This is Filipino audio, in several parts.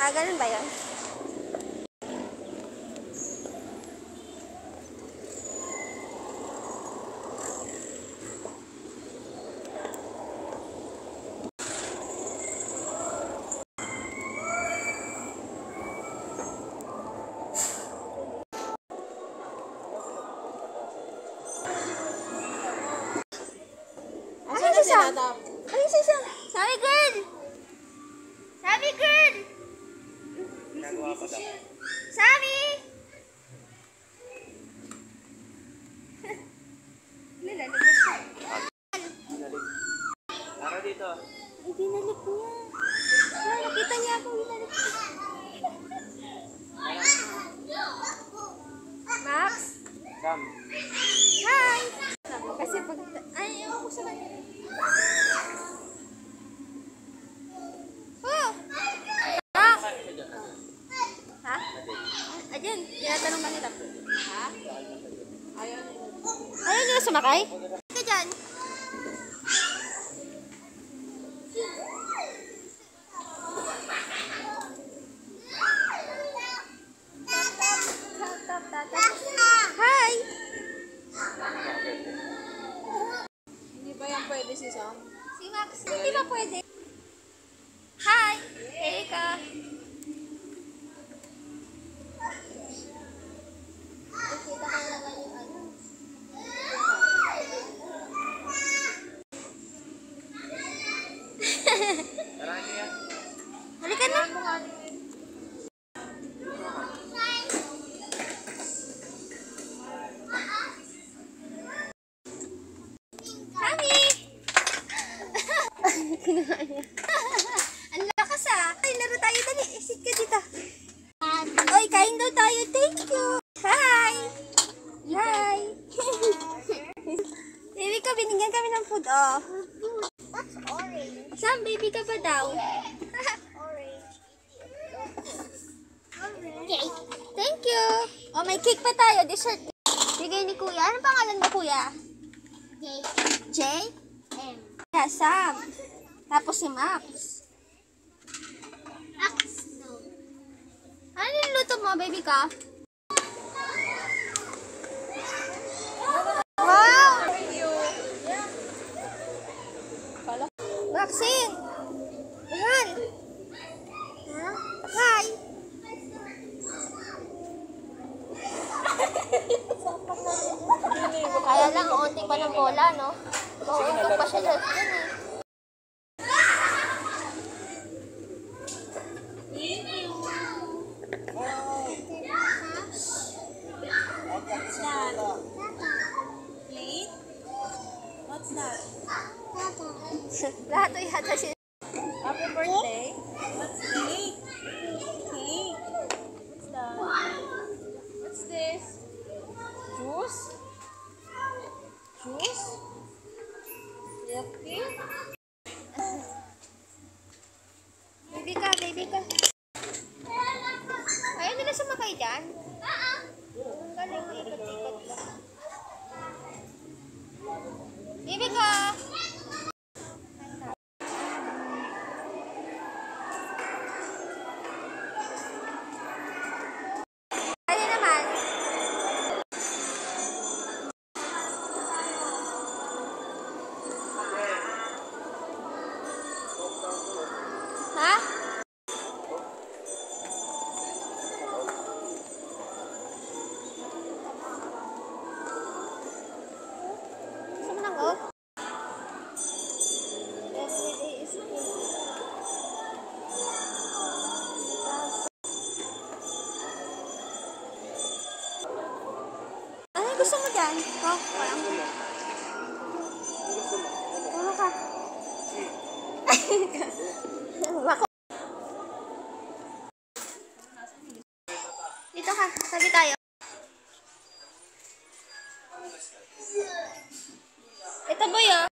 Ah, ganun ba yun? Ano siya? Ano siya? Sabi girl! Sabi girl! Sabi! Nilalig na siya. Laro dito. Ay, binalik niya. Ay, nakita niya ako, binalik niya. Max? Sam. Hi! Kasi pag... Ay, ewan ko sa kanya. Oh! Max! Ha? Ayan, tinatanong kanila. Ha? Ayaw nila sumakay? Ka dyan. Hi! Hindi ba yan pwede si Sam? Si Max, hindi ba pwede? Hi! Erika! Nakikita ko naman yung ano. Tarahan niyo yan. Halika na! Kami! Kinuha niya. Ang lakas ah! Ay, laro tayo. Dali, exit ka dito. Oy, kain daw tayo. Thank you! Hi! Hi! Baby ko, binigyan kami ng food, oh. What's orange? Sam, baby ka pa daw. Orange. Cake. Thank you. Oh, may cake pa tayo. Dessert. Bigay ni Kuya. Anong pangalan mo, Kuya? J. J? M. Yeah, Sam. Tapos si Max. Max, no. Ano niluto mo, baby ka? Wow! Maxine! Ayan! Huh? Hi! Kaya lang, onti pa ng bola, no? Uuntog pa siya dyan eh. What's that? Plate? What's that? Lahat ay hata siya. Happy birthday? What's cake? Cake? What's that? What's this? Juice? Juice? Milk tea? Baby ka, baby ka. Ayaw nila sumakay dyan? Ang galing, ikot-ikot lang. Baby ka! Ano naman? Ha? Gusto mo ng Coke? Everyday is good. Ano yung gusto mo dyan? Coke? Walang Ano ka? Bako. Dito ka, sabi tayo. Ito ba yun?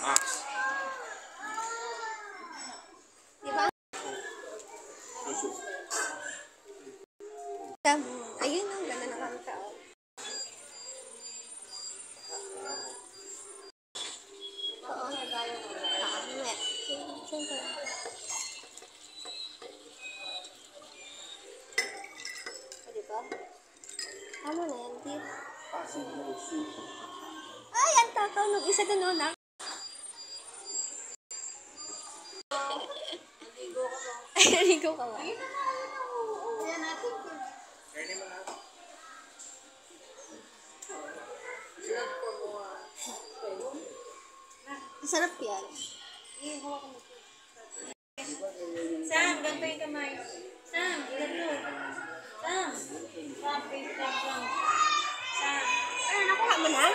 Max. Diba? Ayun ang ganda ng kami tao. Oo, nagala Siyempre. O, diba? Tama na yan, Tip. Ay, ang takaw nung isa doon, na. Naligo ka ba? Masarap yan. Sam, ganito yung kamay. Sam, ganito. Sam. Sam, face down, Sam. Sam. Ano, nakuha mo na?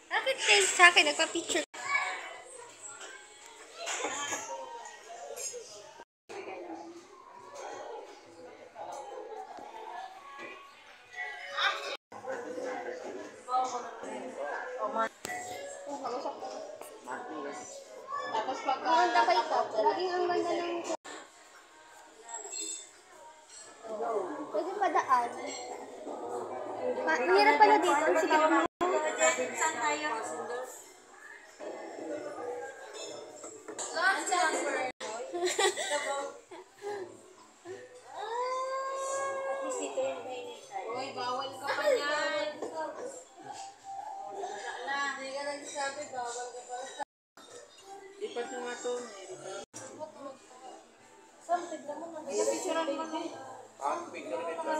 Bakit kayo sa akin nagpa-picture? Tapos pag... Maganda kayo ito. Laging ang ganda ng... Pwede padaan. Mahirap pala dito. Sige mo. Saan tayo? Last number. At least dito yung kainin tayo. Uy, bawal ka pa yan. Hindi ka nagsasabi, bawal ka pa. Lipat mo nga to. Sam, tignan mo na. Picturean mo na. Picture ka.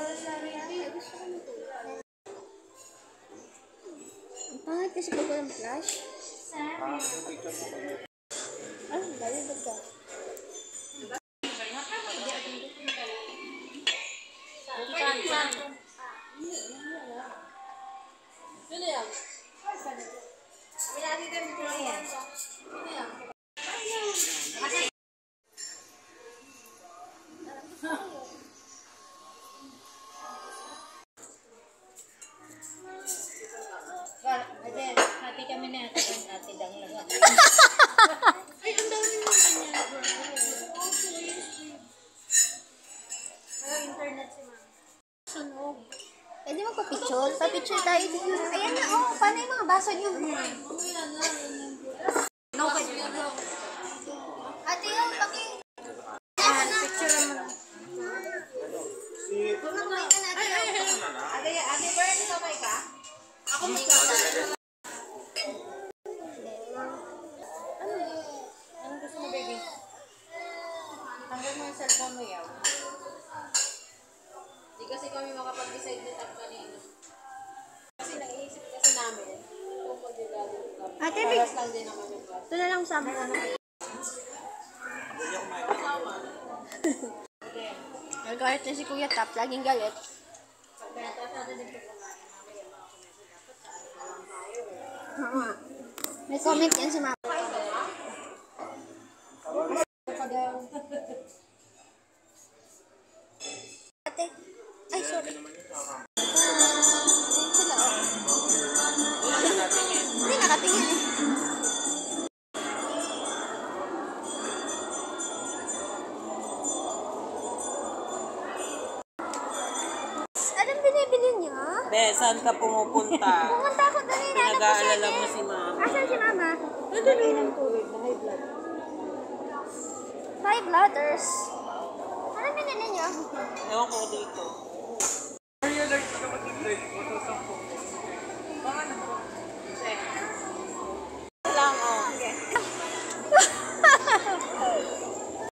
Ang pangit kasi pag walang flash. Sam, Picture mo. Ah, dahil ba ka? Sam. Sino yan? Kami natin din picture yan. Sino yan? Aden, happy kami na ito kung ate dang lang. Ay, ang dami mo kanya. Pero internet si ma'am. Sunog. Pwede magpa-picture? Pa-picture tayo dito. Ayan na, oh. Paano yung mga baso niyo? No, pwede na. Ate, yung paki... Picture mo lang. Huwag na kumain ka natin. Ate Bern, okay ka? Ako magkakaroon. Ano gusto mo, baby? Tanggal mo yung cellphone mo yaw. Di kasi kami makapag-decide ni Tap kanina. Kasi naiisip kasi namin kung mag-gagawin kami. Ate, Paras lang din naman yung gas. ito na lang sa mga ano. Nagalit na si Kuya Tap. Laging galit. Pag pinataas natin din ito kumain, mamaya mga komento dapat sa atin lang tayo. May comment yan si Mama. Ate. Ay, sorry. Sila, oh. Hindi, nakatingin eh. Anong binibili niya? Be, saan ka pumupunta? Pumunta ako doon eh. Pinag-aalala mo si Mama. Asan si Mama? Nagkakain ng tubig na high blood. High blooders. Anong binili niya? Ewan ko dito.